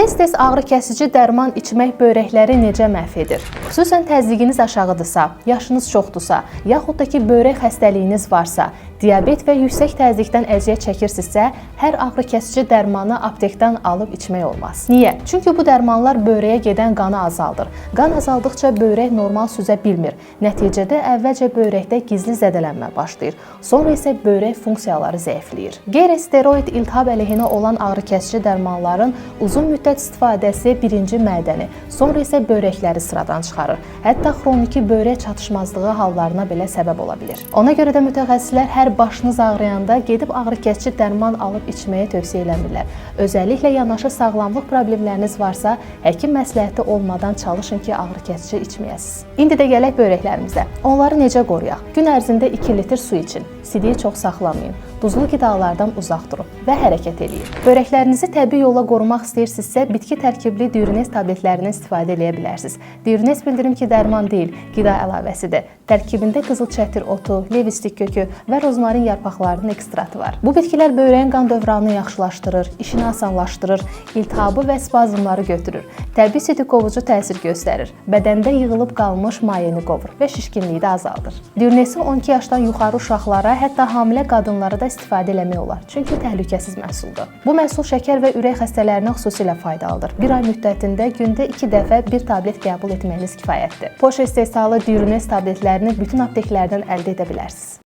Tez-tez ağrı kəsici dərman içmək böyrəkləri necə məhv edir? Xüsusən təzyiqiniz aşağıdırsa, yaşınız çoxdursa, yaxud da ki, böyrək xəstəliyiniz varsa, diabet və yüksək təzyiqdən əziyyət çəkirsinizsə, hər ağrı kəsici dərmanı aptekdən alıb içmək olmaz. Niyə? Çünki bu dərmanlar böyrəyə gedən qanı azaldır. Qan azaldıqca böyrək normal süzə bilmir. Nəticədə əvvəlcə böyrəkdə gizli zədələnmə başlayır. Sonra isə böyrək funksiyaları zəifləyir. Qeyri-steroid iltihab əleyhinə olan ağrı kəsici dərmanların uzun müddət istifadəsi birinci mədəni, sonra isə böyrəkləri sıradan çıxarır. Hətta xroniki böyrək çatışmazlığı hallarına belə səbəb ola bilir. Ona görə də mütəxəssislər hər başınız ağrıyanda gedib ağrı kəsici dərman alıb içməyə tövsiyə eləmirlər. Özəlliklə yanaşı sağlamlıq problemləriniz varsa, həkim məsləhəti olmadan çalışın ki, ağrı kəsici içməyəsiniz. İndi də gələk böyrəklərimizə. Onları necə qoruyaq? Gün ərzində 2 litr su için, sidiyi çox saxlamayın, duzlu qidalardan uzaq durun və hərəkət eləyin. Böyrəklərinizi təbii yolla qorumaq istəyirsinizsə, bitki tərkibli Diurenes tabletlərindən istifadə edə bilərsiniz. Diurenes bildirim ki, dərman deyil, qida əlavəsidir. Tərkibində qızıl çətir otu, levistik kökü və rozmarin yarpaqlarının ekstratı var. Bu bitkilər böyrəyin qan dövranını yaxşılaşdırır, işini asanlaşdırır, iltihabı və spazmları götürür, təbii südü qovucu təsir göstərir, bədəndə yığılıb qalmış mayeni qovur və şişkinliyi də azaldır. Diurenesi 12 yaşdan yuxarı uşaqlara, hətta hamilə qadınlara da istifadə eləmək olar, çünki təhlükəsiz məhsuldur. Bu məhsul şəkər və ürək xəstələrinə xüsusilə faydalıdır. Bir ay müddətində gündə 2 dəfə bir tablet qəbul etməyiniz kifayətdir. Poşt istehsalı Diurenes tabletlərini bütün apteklərdən əldə edə bilərsiniz.